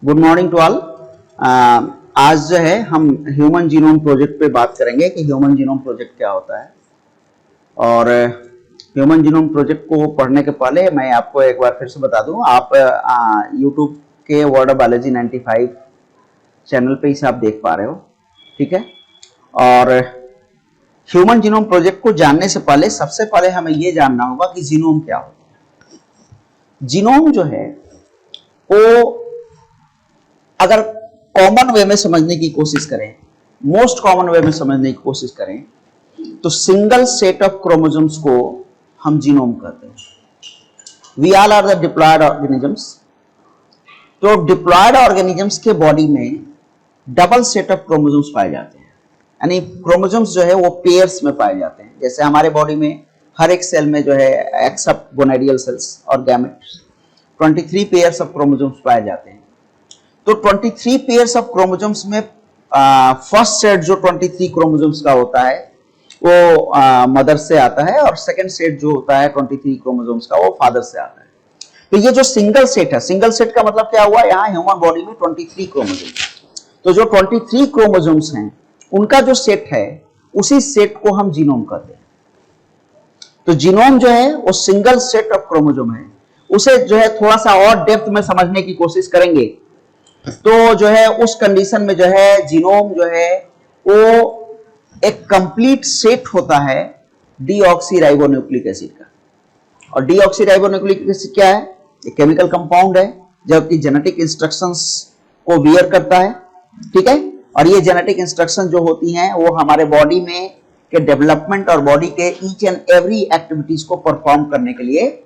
Good morning to all. आज जो है हम ह्यूमन जीनोम प्रोजेक्ट पे बात करेंगे कि ह्यूमन जीनोम प्रोजेक्ट क्या होता है। और ह्यूमन जीनोम प्रोजेक्ट को पढ़ने के पहले मैं आपको एक बार फिर से बता दूं, आप यूट्यूब के वर्ड ऑफ बायोलॉजी 95 चैनल पे इसे आप देख पा रहे हो, ठीक है। और ह्यूमन जीनोम प्रोजेक्ट को जानने से पहले सबसे पहले हमें ये जानना होगा कि जीनोम क्या होता है। जीनोम जो है वो अगर कॉमन वे में समझने की कोशिश करें, मोस्ट कॉमन वे में समझने की कोशिश करें, तो सिंगल सेट ऑफ क्रोमोसोम्स को हम जीनोम कहते हैं। We all are the diploid organisms. तो डिप्लॉयड ऑर्गेनिजम्स के बॉडी में डबल सेट ऑफ क्रोमोसोम्स पाए जाते हैं, यानी क्रोमोसोम्स जो है वो पेयर्स में पाए जाते हैं। जैसे हमारे बॉडी में हर एक सेल में जो है एक्सेप्ट गोनेडियल सेल्स और गैमेट्स 23 पेयर्स ऑफ क्रोमोसोम्स पाए जाते हैं। तो 23 पेयर्स ऑफ क्रोमोसोम्स में फर्स्ट सेट जो 23 क्रोमोसोम्स का होता है वो मदर से आता है, और सेकंड सेट जो होता है 23 क्रोमोसोम्स का वो फादर से आता है। तो ये जो सिंगल सेट है, सिंगल सेट का मतलब क्या हुआ, यहाँ ह्यूमन बॉडी में 23 क्रोमोसोम्स। तो जो 23 क्रोमोसोम्स हैं उनका जो सेट है उसी सेट को हम जीनोम कहते हैं। तो जीनोम जो है वो सिंगल सेट ऑफ क्रोमोसोम है। उसे जो है थोड़ा सा और डेप्थ में समझने की कोशिश करेंगे तो जो है उस कंडीशन में जो है जीनोम जो है वो एक कंप्लीट सेट होता है डीऑक्सीराइबोन्यूक्लिक एसिड का। और डीऑक्सीराइबोन्यूक्लिक एसिड क्या है? एक केमिकल कंपाउंड है जबकि जेनेटिक इंस्ट्रक्शंस को वियर करता है, ठीक है। और ये जेनेटिक इंस्ट्रक्शन जो होती हैं वो हमारे बॉडी में के डेवलपमेंट और बॉडी के ईच एंड एवरी एक्टिविटीज को परफॉर्म करने के लिए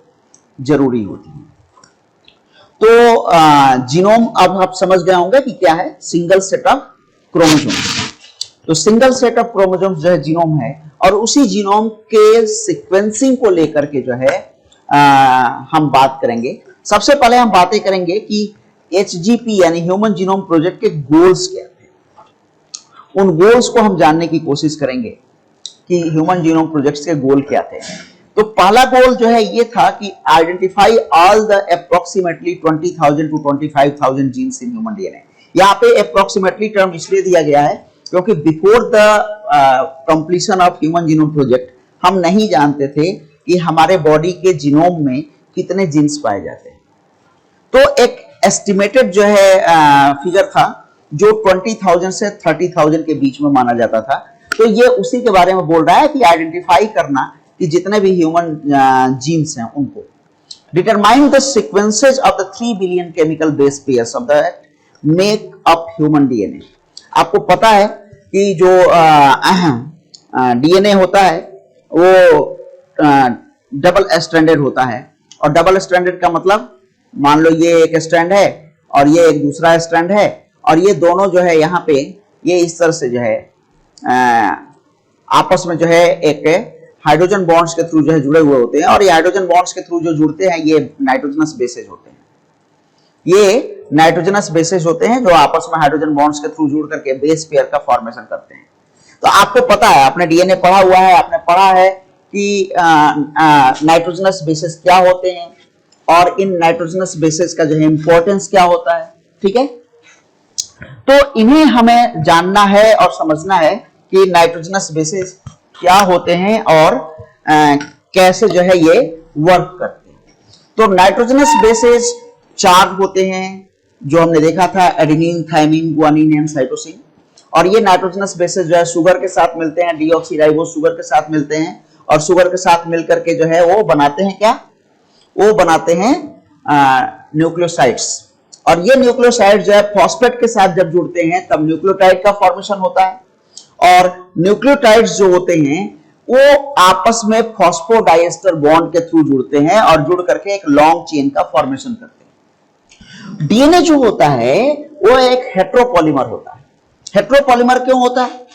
जरूरी होती है। तो जीनोम अब आप समझ गए होंगे कि क्या है, सिंगल सेट ऑफ क्रोमोसोम्स। तो सिंगल सेट ऑफ क्रोमोसोम्स जो है जीनोम है, और उसी जीनोम के सीक्वेंसिंग को लेकर के जो है हम बात करेंगे। सबसे पहले हम बातें करेंगे कि HGP यानी ह्यूमन जीनोम प्रोजेक्ट के गोल्स क्या थे। उन गोल्स को हम जानने की कोशिश करेंगे कि ह्यूमन जीनोम प्रोजेक्ट के गोल क्या थे। तो पहला गोल जो है ये था कि identify all the approximately 20,000 to 25,000 genes in human DNA. यहाँ पे अप्रोक्सीमेटली टर्म इसलिए दिया गया है क्योंकि before the completion of human genome project हम नहीं जानते थे कि हमारे बॉडी के जीनोम में कितने जीन्स पाए जाते हैं। तो एक एस्टिमेटेड जो है फिगर था जो 20,000 से 30,000 के बीच में माना जाता था। तो ये उसी के बारे में बोल रहा है कि आइडेंटिफाई करना कि जितने भी ह्यूमन जीन्स हैं उनको determine the sequences of the 3 billion chemical base pairs of the make up human DNA. आपको पता है कि जो डीएनए होता है वो डबल स्ट्रैंडेड होता है। और डबल स्ट्रैंडेड का मतलब, मान लो ये एक स्ट्रैंड है और ये एक दूसरा स्ट्रैंड है, और ये दोनों जो है यहाँ पे ये इस तरह से जो है आपस में जो है एक हाइड्रोजन बॉन्ड्स के थ्रू जो है जुड़े हुए होते हैं। और ये हाइड्रोजन बॉन्ड्स के थ्रू जो जुड़ते हैं ये नाइट्रोजनस बेसेस होते हैं। ये नाइट्रोजनस बेसेस होते हैं जो आपस में हाइड्रोजन बॉन्ड्स के थ्रू जुड़ करके बेस पेयर का फॉर्मेशन करते हैं। तो आपको पता है, आपने डीएनए पढ़ा हुआ है, आपने पढ़ा है कि नाइट्रोजनस बेसेस क्या होते हैं और इन नाइट्रोजनस बेसेस का जो है इंपॉर्टेंस क्या होता है, ठीक है। तो इन्हें हमें जानना है और समझना है कि नाइट्रोजनस बेसेस क्या होते हैं और कैसे जो है ये वर्क करते हैं। तो नाइट्रोजनस बेसेस 4 होते हैं जो हमने देखा था, adenine, thymine, guanine and cytosine. और ये नाइट्रोजनस बेसेस जो है शुगर के साथ मिलते हैं, डीऑक्सीराइबोस शुगर के साथ मिलते हैं, और शुगर के साथ मिलकर के जो है वो बनाते हैं क्या, वो बनाते हैं न्यूक्लियोसाइड्स। और ये न्यूक्लियोसाइड जो है फॉस्फेट के साथ जब जुड़ते हैं तब न्यूक्लियोटाइड का फॉर्मेशन होता है। और न्यूक्लियोटाइड्स जो होते हैं वो आपस में फॉस्फोडाइएस्टर बॉन्ड के थ्रू जुड़ते हैं और जुड़ करके एक लॉन्ग चेन का फॉर्मेशन करते हैं। डीएनए जो होता है वो एक हेट्रोपॉलीमर होता है। हेट्रोपॉलीमर क्यों होता है?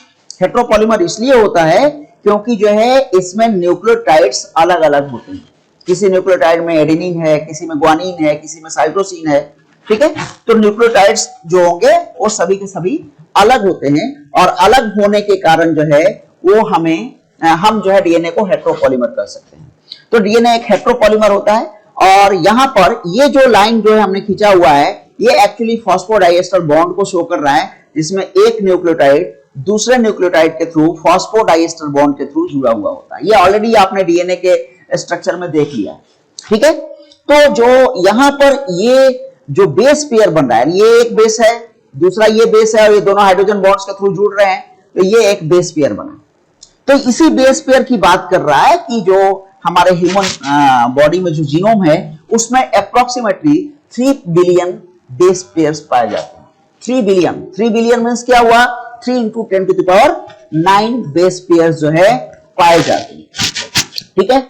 हेट्रोपॉलीमर इसलिए होता है क्योंकि जो है इसमें न्यूक्लियोटाइड्स अलग अलग होते हैं। किसी न्यूक्लियोटाइड में एडेनिन है, किसी में गुआनिन है, किसी में साइटोसिन है, ठीक है। तो न्यूक्लियोटाइड्स जो होंगे वो सभी के सभी अलग होते हैं, और अलग होने के कारण जो है वो हम जो है डीएनए को हेट्रोपॉलीमर कर सकते हैं। तो डीएनए एक हेट्रोपॉलीमर होता है। और यहां पर ये जो लाइन जो है हमने खींचा हुआ है ये एक्चुअली फॉस्फोडाइएस्टर बॉन्ड को शो कर रहा है, जिसमें एक न्यूक्लियोटाइड दूसरे न्यूक्लियोटाइड के थ्रू फॉस्फोडाइएस्टर बॉन्ड के थ्रू जुड़ा हुआ होता है। ये ऑलरेडी आपने डीएनए के स्ट्रक्चर में देख लिया है, ठीक है। तो जो यहां पर ये जो बेस पेयर बन रहा है, ये एक बेस है, दूसरा ये बेस है, और ये दोनों हाइड्रोजन बॉन्ड्स के थ्रू जुड़ रहे हैं, तो ये एक बेस पेयर बना। तो इसी बेस पेयर की बात कर रहा है कि जो हमारे ह्यूमन बॉडी में जो जीनोम है उसमें अप्रोक्सीमेटली 3 बिलियन बेस पेयर्स पाए जाते हैं। 3 बिलियन मींस क्या हुआ, 3 × 10⁹ बेस पेयर्स जो है पाए जाते हैं, ठीक है।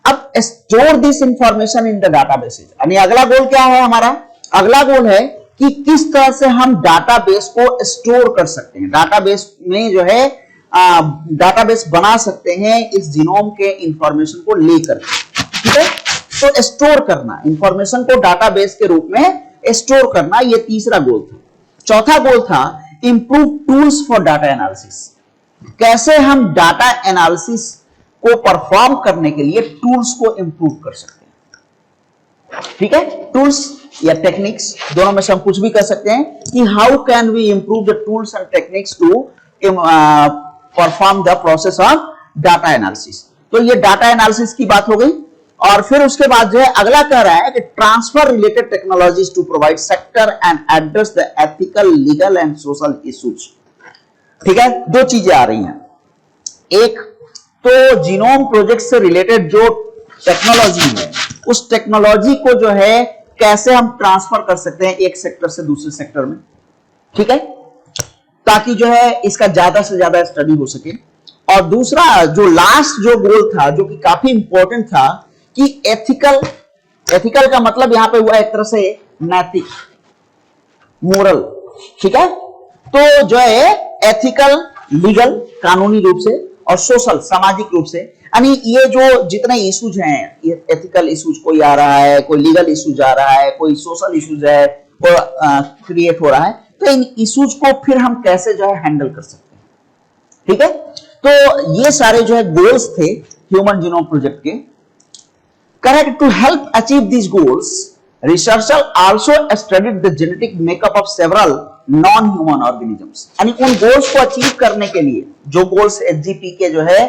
अब store this information in the databases, यानी अगला गोल क्या है हमारा, अगला गोल है कि किस तरह से हम डाटाबेस को स्टोर कर सकते हैं, डाटाबेस में जो है डाटाबेस बना सकते हैं इस जीनोम के इंफॉर्मेशन को लेकर, ठीक है। तो स्टोर करना, इंफॉर्मेशन को डाटाबेस के रूप में स्टोर करना, ये तीसरा गोल था। चौथा गोल था improve tools for data analysis, कैसे हम डाटा एनालिसिस को परफॉर्म करने के लिए टूल्स को इंप्रूव कर सकते हैं, ठीक है। टूल्स या टेक्निक्स दोनों में से हम कुछ भी कर सकते हैं कि how can we improve the tools and techniques to perform the process of data analysis. तो ये डाटा एनालिसिस की बात हो गई। और फिर उसके बाद जो है अगला कह रहा है कि transfer related technologies to provide sector and address the ethical, legal and social issues, ठीक है। दो चीजें आ रही हैं, एक तो जीनोम प्रोजेक्ट से रिलेटेड जो टेक्नोलॉजी है उस टेक्नोलॉजी को जो है कैसे हम ट्रांसफर कर सकते हैं एक सेक्टर से दूसरे सेक्टर में, ठीक है, ताकि जो है इसका ज्यादा से ज्यादा स्टडी हो सके। और दूसरा जो लास्ट जो गोल था, जो कि काफी इंपॉर्टेंट था, कि एथिकल का मतलब यहां पे हुआ एक तरह से नैतिक, मोरल, ठीक है। तो जो है एथिकल, लीगल कानूनी रूप से, और सोशल सामाजिक रूप से, यानी ये जो जितने इश्यूज हैं, ये एथिकल इश्यूज कोई आ रहा है, कोई लीगल इश्यूज आ रहा है, कोई सोशल इश्यूज है वो क्रिएट हो रहा है, तो इन इश्यूज को फिर हम कैसे जो है हैंडल कर सकते हैं, ठीक है। तो ये सारे जो है गोल्स थे ह्यूमन जीनोम प्रोजेक्ट के। Correct, to help achieve these goals researcher also studied the genetic makeup of several non human organisms, यानी उन गोल्स को अचीव करने के लिए जो गोल्स एचजीपी के जो है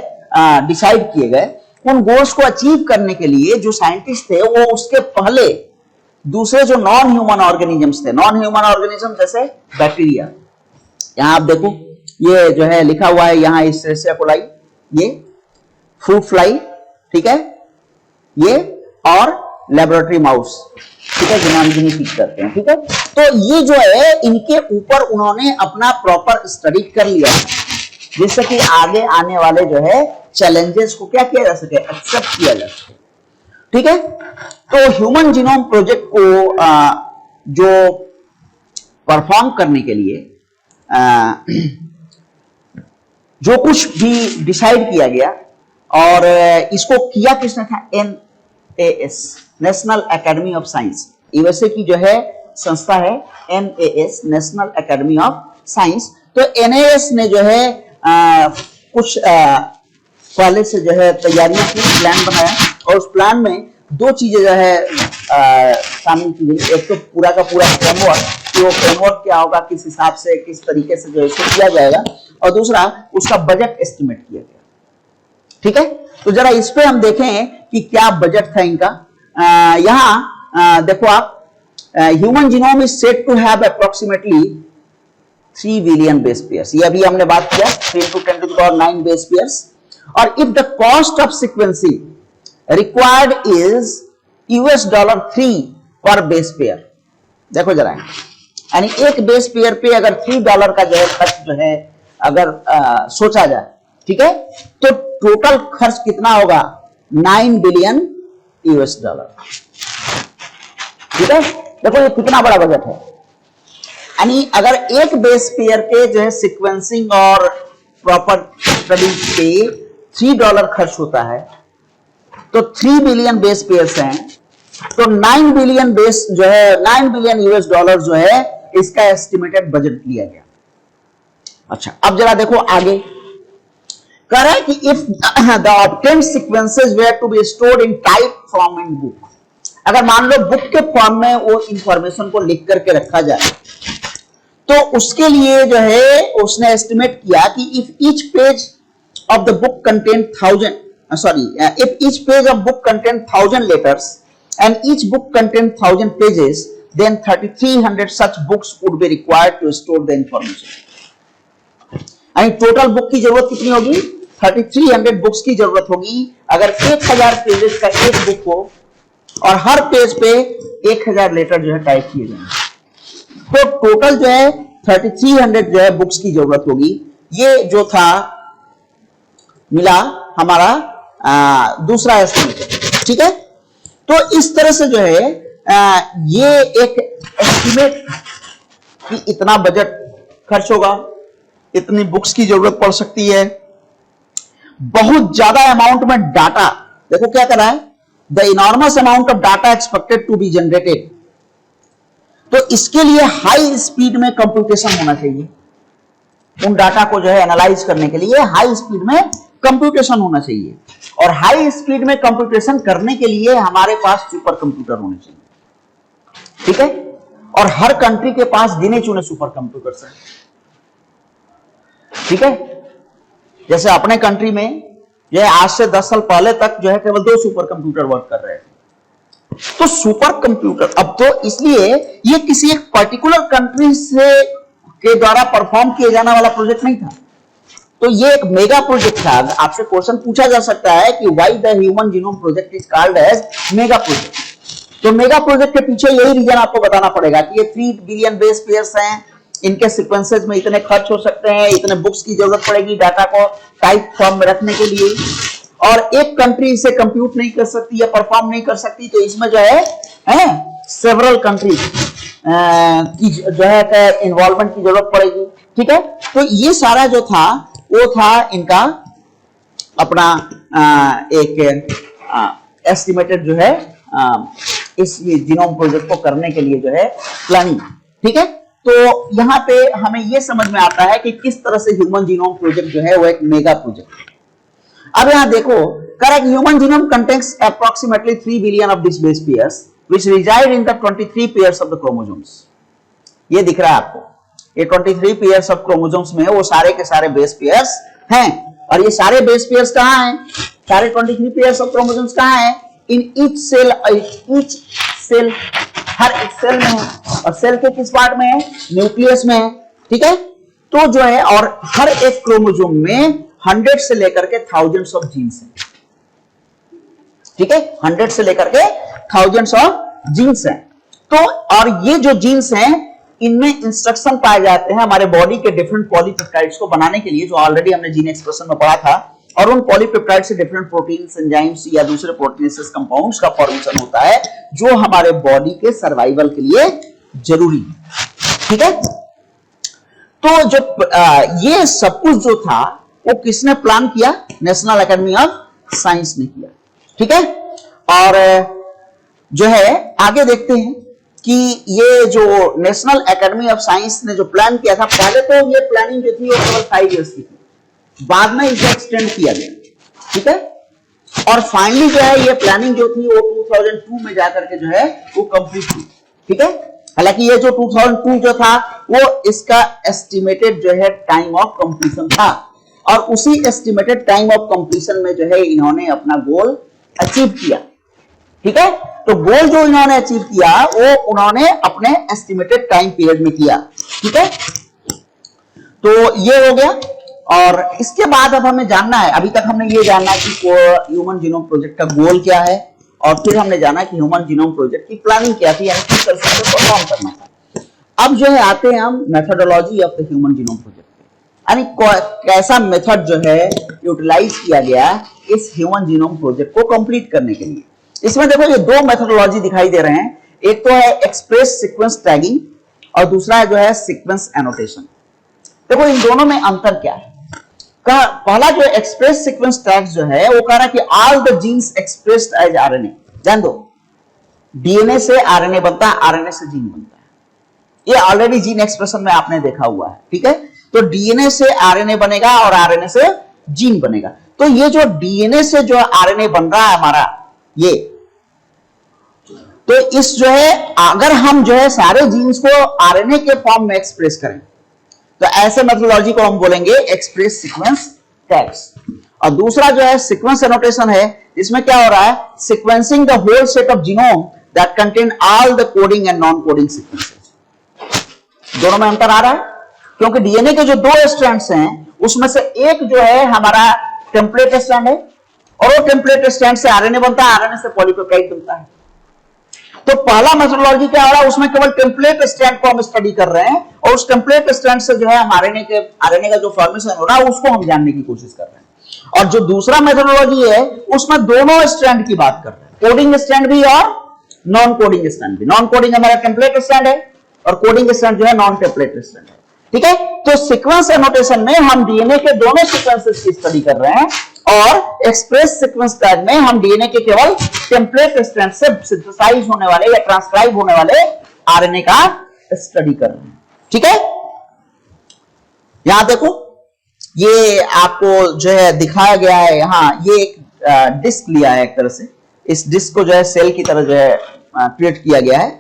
डिसाइड किए गए, उन गोल्स को अचीव करने के लिए जो साइंटिस्ट थे वो उसके पहले दूसरे जो नॉन ह्यूमन ऑर्गेनिजम्स थे, नॉन ह्यूमन ऑर्गेनिज्म जैसे बैक्टीरिया, यहां आप देखो ये जो है लिखा हुआ है यहाँ एस्चेरिचिया कोलाई, ये फ्रूट फ्लाई, ठीक है, ये और लेबोरेटरी माउस, ठीक है, जिन्हें हम गिनी पिग करते हैं, ठीक है। तो ये जो है इनके ऊपर उन्होंने अपना प्रॉपर स्टडी कर लिया जिससे कि आगे आने वाले जो है चैलेंजेस को क्या किया जा सके, एक्सेप्ट किया जा सके, ठीक है। तो ह्यूमन जीनोम प्रोजेक्ट को जो परफॉर्म करने के लिए जो कुछ भी डिसाइड किया गया, और इसको किया किसने था, NAS, national academy of science, USA की जो है संस्था है NAS, national academy of science. तो NAS ने जो है कुछ पहले से जो है तैयारियां की, प्लान बनाया, और उस प्लान में दो चीजें जो है शामिल की गई। एक तो पूरा का पूरा फ्रेमवर्क, कि वो फ्रेमवर्क क्या होगा, किस हिसाब से, किस तरीके से जो है इसको किया जाएगा, और दूसरा उसका बजट एस्टिमेट किया गया, ठीक है। तो जरा इस पे हम देखें कि क्या बजट था इनका। यहां देखो आप, human genome is said to have approximately 3 billion base pairs, ये अभी हमने बात किया, 3 × 10⁹ बेस पेयर्स। और if the cost of sequencing required is $3 per base pair, देखो जरा, यानी एक बेस पेयर पे अगर $3 का जो है खर्च जो है अगर सोचा जाए, ठीक है, तो टोटल खर्च कितना होगा, $9 बिलियन, ठीक है। देखो ये कितना बड़ा बजट है, यानी अगर एक बेस पेयर के जो है सीक्वेंसिंग और प्रॉपर स्टडी पे $3 खर्च होता है, तो 3 बिलियन बेस पेयर्स हैं, तो 9 बिलियन बेस जो है, $9 बिलियन जो है इसका एस्टिमेटेड बजट लिया गया। अच्छा, अब जरा देखो आगे कह रहा है कि if the obtained sequences were to be stored in type form in book, अगर मान लो बुक के फॉर्म में वो इंफॉर्मेशन को लिख करके रखा जाए, तो उसके लिए जो है उसने एस्टिमेट किया कि if each page of the book contain 1000 letters and each book contain 1000 pages, then 3300 such books would be required to store the information. यानी टोटल बुक की जरूरत कितनी होगी? 3300 बुक्स की जरूरत होगी अगर 1000 पेजेस का एक बुक हो और हर पेज पे 1000 लेटर जो है टाइप किए जाएंगे, तो टोटल जो है 3300 जो है बुक्स की जरूरत होगी। ये जो था मिला हमारा दूसरा एस्टिमेट, ठीक है। तो इस तरह से जो है ये एक एस्टिमेट कि इतना बजट खर्च होगा, इतनी बुक्स की जरूरत पड़ सकती है, बहुत ज्यादा अमाउंट में डाटा, देखो क्या कर रहा है, the enormous amount of data expected to be generated. तो इसके लिए हाई स्पीड में कंप्यूटेशन होना चाहिए, उन डाटा को जो है एनालाइज करने के लिए हाई स्पीड में कंप्यूटेशन होना चाहिए, और हाई स्पीड में कंप्यूटेशन करने के लिए हमारे पास सुपर कंप्यूटर होने चाहिए, ठीक है। और हर कंट्री के पास गिने चुने सुपर कंप्यूटर्स हैं, ठीक है। जैसे अपने कंट्री में जो है आज से 10 साल पहले तक जो है केवल 2 सुपर कंप्यूटर वर्क कर रहे थे। तो सुपर कंप्यूटर अब तो इसलिए ये किसी एक पर्टिकुलर कंट्री से के द्वारा परफॉर्म किया जाने वाला प्रोजेक्ट नहीं था, तो ये एक मेगा प्रोजेक्ट था। आपसे क्वेश्चन पूछा जा सकता है कि why the human genome project is called as mega project. तो मेगा प्रोजेक्ट के पीछे यही रीजन आपको बताना पड़ेगा कि ये 3 बिलियन बेस पेयर्स हैं, इनके सीक्वेंसेस में इतने खर्च हो सकते हैं, इतने बुक्स की जरूरत पड़ेगी डाटा को टाइप फॉर्म में रखने के लिए, और एक कंट्री इसे कंप्यूट नहीं कर सकती या परफॉर्म नहीं कर सकती, तो इसमें जो है सेवरल कंट्री की जो है इन्वॉल्वमेंट की जरूरत पड़ेगी, ठीक है। तो ये सारा जो था वो था इनका अपना एक एस्टिमेटेड जो है इस जीनोम प्रोजेक्ट को करने के लिए जो है प्लानिंग, ठीक है। तो यहां पे हमें ये समझ में आता है कि किस तरह से ह्यूमन जीनोम प्रोजेक्ट जो है वो एक मेगा प्रोजेक्ट है। अब यहां देखो, correct human genome contains approximately 3 billion of this base pairs which reside in the 23 pairs of the chromosomes। ये दिख रहा है आपको, ये 23 pairs of chromosomes में वो सारे के सारे बेस पेयर्स हैं, और ये सारे बेस पेयर्स कहां हैं? सारे 23 pairs of chromosomes कहां हैं? इन ईच सेल, हर एक सेल में है, और सेल के किस पार्ट में है? न्यूक्लियस में है, ठीक है। तो जो है और हर एक क्रोमोसोम में 100 से लेकर के thousands of जीन्स हैं, ठीक है। 100 से लेकर के thousands of जीन्स हैं। तो और ये जो जीन्स हैं इनमें इंस्ट्रक्शन पाए जाते हैं हमारे बॉडी के डिफरेंट पॉलीपेप्टाइड्स को बनाने के लिए, जो ऑलरेडी हमने जीन एक्सप्रेशन में पढ़ा था, और उन पॉलीपेप्टाइड से डिफरेंट प्रोटीन्स, एंजाइम्स या दूसरे प्रोटीनेसिस कंपाउंड्स का फॉर्मेशन होता है जो हमारे बॉडी के सर्वाइवल के लिए जरूरी है, ठीक है। तो जो ये सब कुछ जो था वो किसने प्लान किया? नेशनल एकेडमी ऑफ साइंस ने किया, ठीक है। और जो है आगे देखते हैं कि ये जो नेशनल एकेडमी ऑफ साइंस ने जो प्लान किया था, पहले तो ये प्लानिंग जो थी वो केवल 5 इयर्स की थी, बाद में इसे एक्सटेंड किया गया, ठीक है। और फाइनली जो है ये प्लानिंग जो थी वो 2002 में जाकर के जो है वो कंप्लीट हुई, ठीक है। हालांकि ये जो 2002 जो था वो इसका एस्टिमेटेड जो है टाइम ऑफ कंप्लीशन था, और उसी एस्टिमेटेड टाइम ऑफ कंप्लीशन में जो है इन्होंने अपना गोल अचीव किया, ठीक है। तो गोल जो इन्होंने अचीव किया वो उन्होंने अपने एस्टिमेटेड टाइम पीरियड में किया, ठीक है। तो ये हो गया, और इसके बाद अब हमें जानना है, अभी तक हमने ये जानना कि ह्यूमन जीनोम प्रोजेक्ट का गोल क्या है, और फिर हमने जाना कि ह्यूमन जीनोम प्रोजेक्ट की प्लानिंग क्या थी, यानी किस तरह से परफॉर्म करना था। अब जो है आते हैं हम methodology of the human genome project, यानी कैसा मेथड जो है यूटिलाइज किया गया इस ह्यूमन जीनोम प्रोजेक्ट को कंप्लीट करने के लिए। इसमें देखो ये 2 मेथोडोलॉजी दिखाई दे रहे हैं, एक तो है एक्सप्रेस सीक्वेंस टैगिंग और दूसरा है जो है सीक्वेंस एनोटेशन। देखो इन दोनों में अंतर क्या है? पहला जो एक्सप्रेस सीक्वेंस टैग जो है वो कह रहा है कि all the genes expressed as RNA. जान दो, डीएनए से आरएनए बनता है, आरएनए से जीन बनता है, ये ऑलरेडी जीन एक्सप्रेशन में आपने देखा हुआ है, ठीक है। तो डीएनए से आरएनए बनेगा और आरएनए से जीन बनेगा। तो ये जो डीएनए से जो आरएनए बन रहा है हमारा, ये तो इस जो है अगर हम जो है सारे जीन्स को आरएनए के फॉर्म में एक्सप्रेस करें तो ऐसे मेथोडोलॉजी को हम बोलेंगे एक्सप्रेस सीक्वेंस टैग्स। और दूसरा जो है सीक्वेंस एनोटेशन है, इसमें क्या हो रहा है, sequencing the whole set of genome that contain all the coding and non coding sequences. दोनों में अंतर आ रहा है क्योंकि डीएनए के जो दो स्ट्रैंड्स हैं उसमें से एक जो है हमारा टेम्पलेट स्ट्रैंड है और वो टेम्पलेट स्ट्रैंड से आरएनए बनता है, आरएनए से पॉलीपेप्टाइड बनता है। तो पहला मेथोडोलॉजी क्या हो रहा है, उसमें केवल टेम्पलेट स्ट्रैंड को हम स्टडी कर रहे हैं और उस टेम्पलेट स्ट्रैंड से जो है हम आरएनए का जो फॉर्मेशन हो रहा है उसको हम जानने की कोशिश कर रहे हैं। और जो दूसरा मेथोडोलॉजी है उसमें दोनों स्ट्रैंड की बात कर रहे हैं, कोडिंग स्ट्रैंड भी और नॉन कोडिंग स्ट्रैंड भी। नॉन कोडिंग हमारा टेम्पलेट स्ट्रैंड है और कोडिंग स्ट्रैंड जो है नॉन टेम्पलेट स्ट्रैंड है। ठीक है, तो सीक्वेंस एनोटेशन में हम डीएनए के दोनों सीक्वेंसेस की स्टडी कर रहे हैं और एक्सप्रेस सीक्वेंस टैग में हम डीएनए के केवल टेम्पलेट स्ट्रैंड से सिंथेसाइज होने वाले या ट्रांसक्राइब होने वाले आरएनए का स्टडी कर रहे हैं। ठीक है, यहां देखो ये आपको जो है दिखाया गया है, यहां ये एक डिस्क लिया है एक तरह से, इस डिस्क को जो है सेल की तरह जो है क्रिएट किया गया है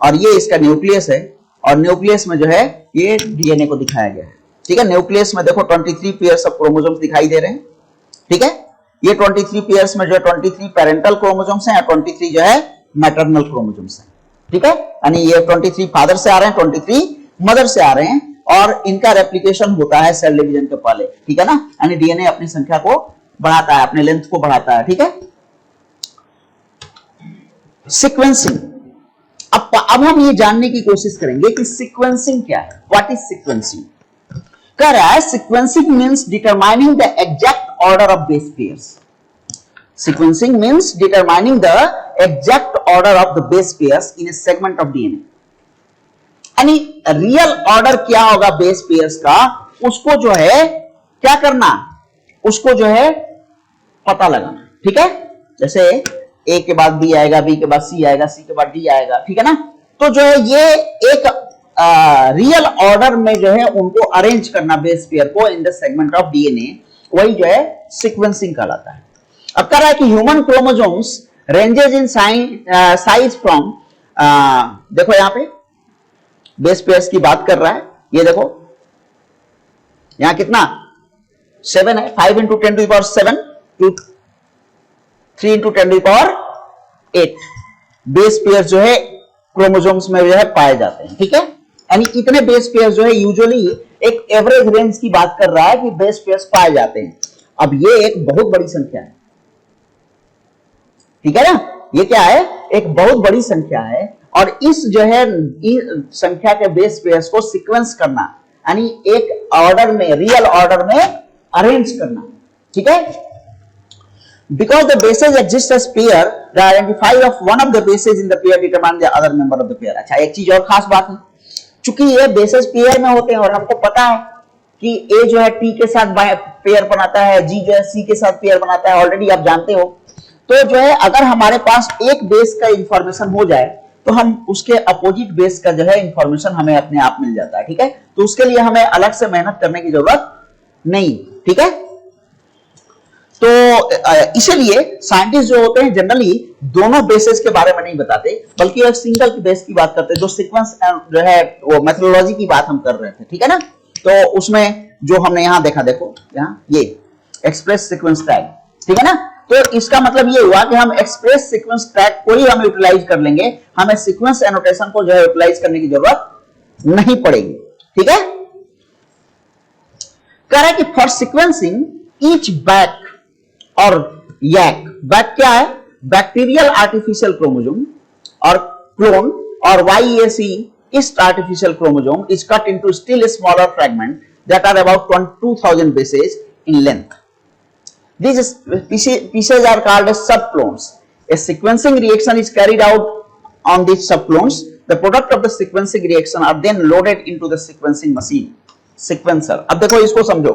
और ये इसका न्यूक्लियस है और न्यूक्लियस में जो है ये डीएनए को दिखाया गया है। ठीक है, न्यूक्लियस में देखो 23 पेयर्स ऑफ क्रोमोसोम्स दिखाई दे रहे हैं। ठीक है, ये 23 पेयर्स में जो है 23 पेरेंटल क्रोमोसोम्स हैं और 23 जो है मैटरनल क्रोमोसोम्स हैं। ठीक है, यानी ये 23 फादर से आ रहे हैं, 23 मदर से आ रहे हैं और इनका रेप्लिकेशन होता है सेल डिवीजन के पहले। ठीक है ना, यानी डीएनए अपनी संख्या को बढ़ाता है, अपने लेंथ को बढ़ाता है। ठीक है, सीक्वेंसिंग, अब हम ये जानने की कोशिश करेंगे कि सीक्वेंसिंग क्या है, व्हाट इज सीक्वेंसिंग। कह रहा है sequencing means determining the exact order of base pairs. Sequencing means determining the exact order of the base pairs in A segment of DNA. यानी रियल ऑर्डर क्या होगा बेस पेयर्स का, उसको जो है क्या करना, उसको जो है पता लगाना। ठीक है, जैसे ए के बाद बी आएगा, बी के बाद सी आएगा, सी के बाद डी आएगा। ठीक है ना, तो जो है ये एक रियल ऑर्डर में जो है उनको अरेंज करना बेस पेयर को in the segment of DNA, वही जो है सीक्वेंसिंग कहलाता है। अब कह रहा है कि human chromosomes ranges in size from, देखो यहां पे बेस पेयर्स की बात कर रहा है, ये देखो यहां कितना 7 है, 5 into 10 to the power 7 to 3 into 10 to the power 8 base pair जो है क्रोमोसोम्स में जो है पाए जाते हैं। ठीक है, यानी इतने बेस पेयर जो है यूजुअली एक एवरेज रेंज की बात कर रहा है कि बेस पेयर्स पाए जाते हैं। अब ये एक बहुत बड़ी संख्या है। ठीक है ना, ये क्या है, एक बहुत बड़ी संख्या है और इस जो है संख्या के बेस पेयर्स को सीक्वेंस करना यानी एक ऑर्डर में, रियल ऑर्डर में अरेंज करना। ठीक है, because the bases exist as pair, the identify of one of the bases in the pair determine the other member of the pair। अच्छा, एक चीज और खास बात है, चूंकि ये बेसेस पेयर में होते हैं और हमको पता है कि ए जो है टी के साथ पेयर बनाता है, जी जो है सी के साथ पेयर बनाता है, ऑलरेडी आप जानते हो। तो जो है अगर हमारे पास एक बेस का इंफॉर्मेशन हो जाए तो हम उसके अपोजिट बेस का जो है इंफॉर्मेशन हमें अपने आप मिल जाता है। ठीक है, तो उसके लिए हमें अलग से मेहनत करने की जरूरत नहीं। ठीक है, तो इसीलिए साइंटिस्ट जो होते हैं जनरली दोनों बेसिस के बारे में नहीं बताते, बल्कि एक सिंगल बेस की बात करते हैं। जो सीक्वेंस जो है वो मेथोडोलॉजी की बात हम कर रहे थे। ठीक है ना, तो उसमें जो हमने यहां देखा, देखो यहाँ ये एक्सप्रेस सीक्वेंस टैग। ठीक है ना, तो इसका मतलब ये हुआ कि हम एक्सप्रेस सीक्वेंस टैग को ही हम यूटिलाइज कर लेंगे, हमें सीक्वेंस एनोटेशन को जो है यूटिलाइज करने की जरूरत नहीं पड़ेगी। ठीक है, कह रहा है कि फॉर सीक्वेंसिंग ईच बैक और यैक, बैक क्या है, बैक्टीरियल आर्टिफिशियल क्रोमोसोम और क्लोन और YAC इस artificial chromosome is cut into still smaller fragment that are about 22,000 bases in length. These pieces are called as subclones. A sequencing reaction is carried out on these subclones. The product of the sequencing reaction are then loaded into the sequencing machine, sequencer. अब देखो इसको समझो,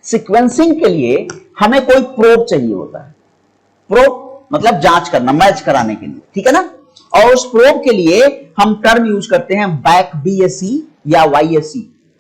sequencing के लिए हमें कोई probe चाहिए होता है। प्रोब मतलब जांच करना, मैच कराने के लिए। ठीक है ना, और उस प्रोब के लिए हम टर्म यूज करते हैं बैक BAC या YAC।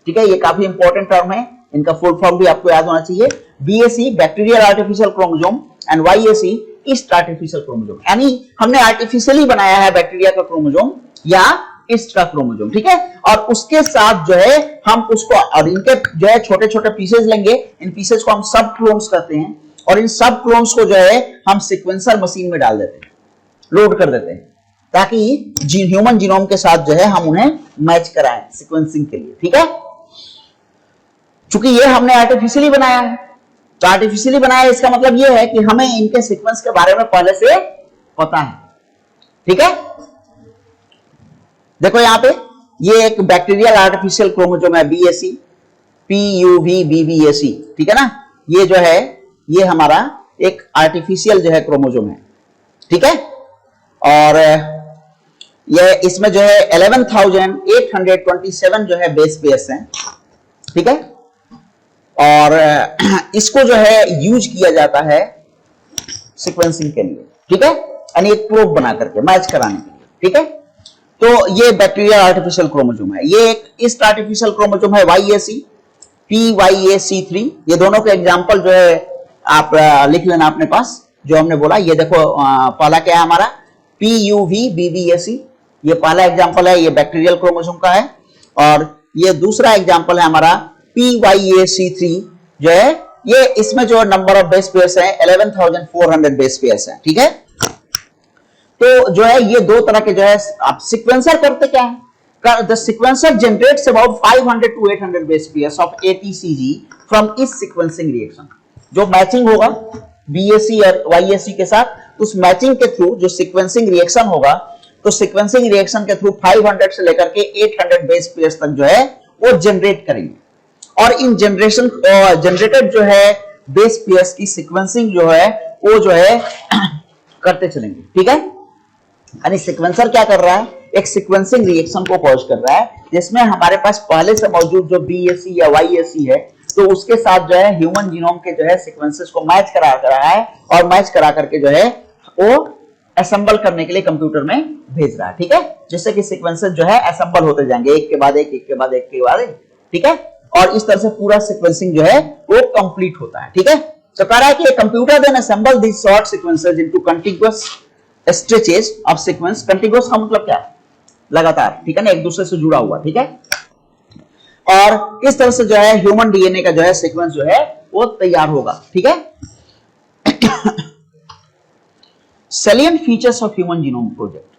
ठीक है, ये काफी इंपॉर्टेंट टर्म है, इनका फुल फॉर्म भी आपको याद होना चाहिए। BAC bacterial artificial chromosome and YAC yeast artificial chromosome, यानी हमने आर्टिफिशियली बनाया है बैक्टीरिया का क्रोमोसोम या ईस्ट का क्रोमोसोम, ठीक है। और उसके साथ जो है हम उसको और इनके जो है छोटे छोटे पीसेस लेंगे, इन पीसेस को हम सब क्लोन्स करते हैं और इन सब क्लोन्स को जो है हम सीक्वेंसर मशीन में डाल देते हैं, लोड कर देते हैं, ताकि ह्यूमन जीनोम के साथ जो है हम उन्हें मैच कराएं सीक्वेंसिंग के लिए, ठीक है। चूंकि ये हमने आर्टिफिशियली बनाया है, तो आर्टिफिशियली बनाया इसका मतलब ये है कि हमें इनके सीक्वेंस के बारे में पहले से पता है, ठीक है। देखो यहां पे ये एक बैक्टीरियल आर्टिफिशियल क्रोमोसोम है BAC, PUVBBAC, ठीक है ना। ये जो है ये हमारा एक आर्टिफिशियल जो है क्रोमोसोम है, ठीक है। और ये इसमें जो है 11,827 जो है बेस पेयर्स हैं, ठीक है। और इसको जो है यूज किया जाता है सीक्वेंसिंग के लिए, ठीक है, यानी एक प्रोब बना करके मैच कराने के लिए, ठीक है। तो ये बैक्टीरियल आर्टिफिशियल क्रोमोसोम है। ये एक ईस्ट आर्टिफिशियल क्रोमोसोम है YAC, PYAC3। ये दोनों के एग्जांपल जो है आप लिख लेना अपने पास, जो हमने बोला। ये देखो पहला क्या है हमारा PUVBBAC, ये पहला एग्जांपल है, ये बैक्टीरियल क्रोमोसोम का है। और ये दूसरा एग्जांपल है हमारा PYAC3 जो है, ये इसमें जो नंबर ऑफ बेस पेयर्स हैं 11,400 बेस पेयर्स हैं, ठीक है। तो जो है ये दो तरह के जो है आप सीक्वेंसर करते क्या है, the sequencer generates about 500 to 800 base pairs of ATCG from इस सीक्वेंसिंग रिएक्शन। जो मैचिंग होगा BAC और YAC के साथ, उस मैचिंग के थ्रू जो सीक्वेंसिंग रिएक्शन होगा, तो सीक्वेंसिंग रिएक्शन के थ्रू 500 से लेकर के 800 बेस पेयर्स तक जो है वो जनरेट करेंगे। और इन जनरेटेड जो है बेस पेयर्स की सीक्वेंसिंग जो है वो जो है करते चलेंगे, ठीक है। यानी सीक्वेंसर क्या कर रहा है, एक सीक्वेंसिंग रिएक्शन को पॉज कर रहा है, जिसमें हमारे पास पहले से मौजूद जो BAC या YAC है, तो उसके साथ जो है ह्यूमन जीनोम के जो है सीक्वेंसेस को मैच करा रहा है, और मैच करा करके जो है वो असेंबल करने के लिए कंप्यूटर में भेज रहा है, ठीक है। जिससे कि सीक्वेंसेस जो है असेंबल होते जाएंगे, एक के बाद एक, एक के बाद एक के बाद एक, ठीक है। और इस तरह से पूरा सीक्वेंसिंग जो है वो कंप्लीट होता है, ठीक है। तो कह रहा है कि computer then assemble this short sequences into continuous stretches of sequence. Continuous का मतलब क्या है, लगातार, ठीक है ना, एक दूसरे से जुड़ा हुआ, ठीक है। और इस तरह से जो है ह्यूमन DNA का जो है सीक्वेंस जो है वो तैयार होगा, ठीक है। Salient features of human genome project.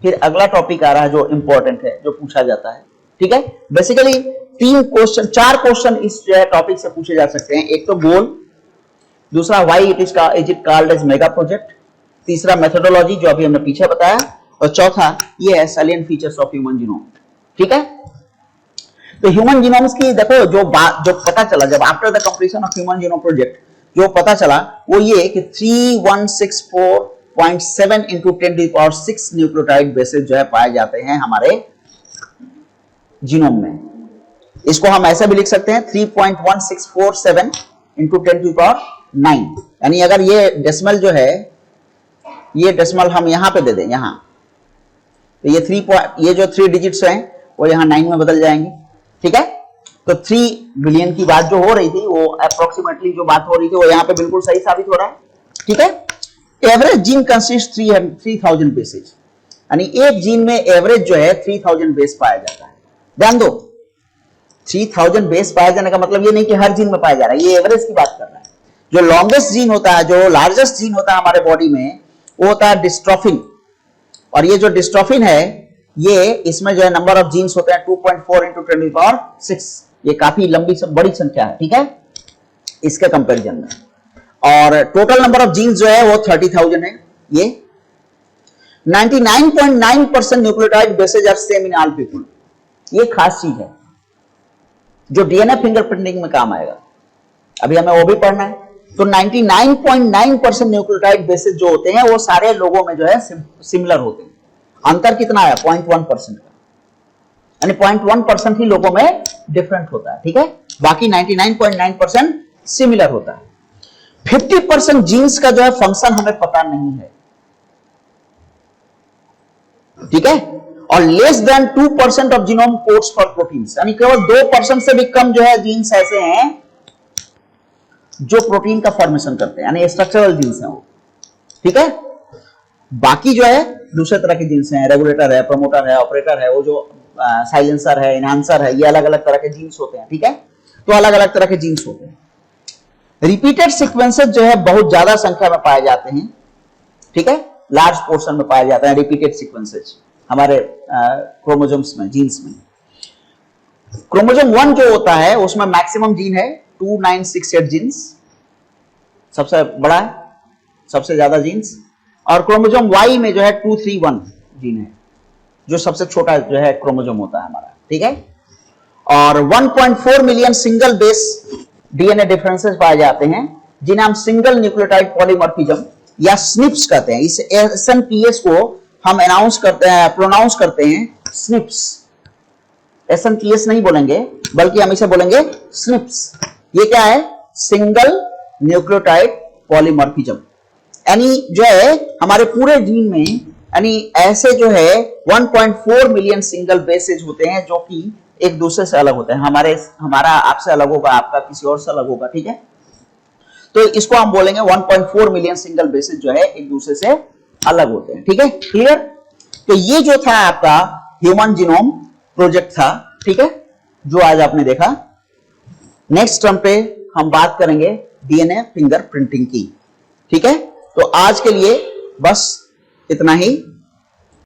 फिर अगला टॉपिक आ रहा है जो इंपॉर्टेंट है, जो पूछा जाता है, ठीक है। बेसिकली 4 क्वेश्चन इस जो है टॉपिक से पूछे जा सकते हैं। एक तो गोल, दूसरा why is it called as mega project, तीसरा मेथोडोलॉजी जो अभी हमने पीछे बताया, और चौथा ये है salient features of human genome, ठीक है। तो ह्यूमन जीनोम्स की देखो जो पता चला जब after the completion of human genome project, जो पता चला वो ये कि 3164.7 into 10⁶ न्यूक्लियोटाइड बेसेस जो है पाए जाते हैं हमारे जीनोम में। इसको हम ऐसे भी लिख सकते हैं 3.1647 into 10⁹, यानी अगर ये डेसिमल जो है, ये डेसिमल हम यहां पे दे दें यहां, तो ये जो 3 डिजिट्स हैं वो यहां 9 में बदल जाएंगे, ठीक है। तो 3 बिलियन की बात जो हो रही थी, वो अप्रोक्सीमेटली जो बात हो रही थी वो यहां पे बिल्कुल सही साबित हो रहा है, ठीक है। एवरेज जीन कंसिस्ट 3000 बेसेस, यानी एक जीन में एवरेज जो है 3000 बेस पाया जाता है। ध्यान दो, 3000 बेस पाया जाने का मतलब ये नहीं कि हर जीन में पाया जा रहा है, ये एवरेज की बात कर रहा है। जो लॉन्गेस्ट जीन होता है, जो लार्जेस्ट जीन होता है हमारे बॉडी में, वो होता है डिस्ट्रोफिन। और ये जो डिस्ट्रोफिन है, ये इसमें जो है नंबर ऑफ जीन्स होते हैं 2.4 into 10⁶। ये काफी लंबी बड़ी संख्या है, ठीक है, इसके कंपैरिजन में। और टोटल नंबर ऑफ जीन्स जो है वो 30,000 है। ये 99.9% nucleotide bases are same in all people. ये खास चीज है जो DNA फिंगरप्रिंटिंग में काम आएगा, अभी हमें वो भी पढ़ना है। तो 99.9% न्यूक्लियोटाइड बेसेस जो होते हैं वो सारे लोगों में जो है सिमिलर होते हैं। अंतर कितना है, 0.1% का, यानी 0.1% ही लोगों में डिफरेंट होता है, ठीक है। बाकी 99.9% सिमिलर होता है। 50% जीन्स का जो है फंक्शन हमें पता नहीं है, ठीक है। और less than 2% of genome codes for proteins, यानी केवल 2% से भी कम जो है जीन्स ऐसे हैं जो प्रोटीन का फॉर्मेशन करते हैं, यानी स्ट्रक्चरल जीन्स हैं वो, ठीक है। बाकी जो है दूसरे तरह के जीन्स हैं, रेगुलेटर है, प्रमोटर है, ऑपरेटर है, वो जो साइलेंसर है, इनहांसर है, ये अलग अलग तरह के जीन्स होते हैं। ठीक है, तो अलग अलग तरह के जीन्स होते हैं। रिपीटेड सीक्वेंसेस जो है बहुत ज्यादा संख्या में पाए जाते हैं। ठीक है, लार्ज पोर्शन में पाए जाते हैं रिपीटेड सीक्वेंसेस हमारे क्रोमोसोम्स में, जीन्स में। क्रोमोसोम 1 जो होता है उसमें मैक्सिमम जीन है 2968 जीन्स, सबसे बड़ा है, सबसे ज्यादा जीन्स। और क्रोमोसोम Y में जो है 231 जीन है, जो सबसे छोटा जो है क्रोमोसोम होता है हमारा। ठीक है, और 1.4 million single base DNA differences पाए जाते हैं, जिन्हें हम सिंगल न्यूक्लियोटाइड पॉलीमॉर्फिज्म या स्निप्स कहते हैं। इस SNPs को हम प्रोनाउंस करते हैं स्निप्स। SNPs नहीं बोलेंगे, बल्कि हम इसे बोलेंगे स्निप्स। ये क्या है? Single nucleotide polymorphism. यानी जो है हमारे पूरे जीन में, यानी ऐसे जो है 1.4 मिलियन सिंगल बेसेज होते हैं जो कि एक दूसरे से अलग होते हैं। हमारा आपसे अलग होगा, आपका किसी और से अलग होगा। ठीक है, तो इसको हम बोलेंगे 1.4 मिलियन सिंगल बेसेज जो है एक दूसरे से अलग होते हैं। ठीक है, क्लियर? तो ये जो था आपका ह्यूमन जीनोम प्रोजेक्ट था। ठीक है, जो आज आपने देखा। नेक्स्ट टर्म पे हम बात करेंगे डीएनए फिंगरप्रिंटिंग की। ठीक है, तो आज के लिए बस इतना ही।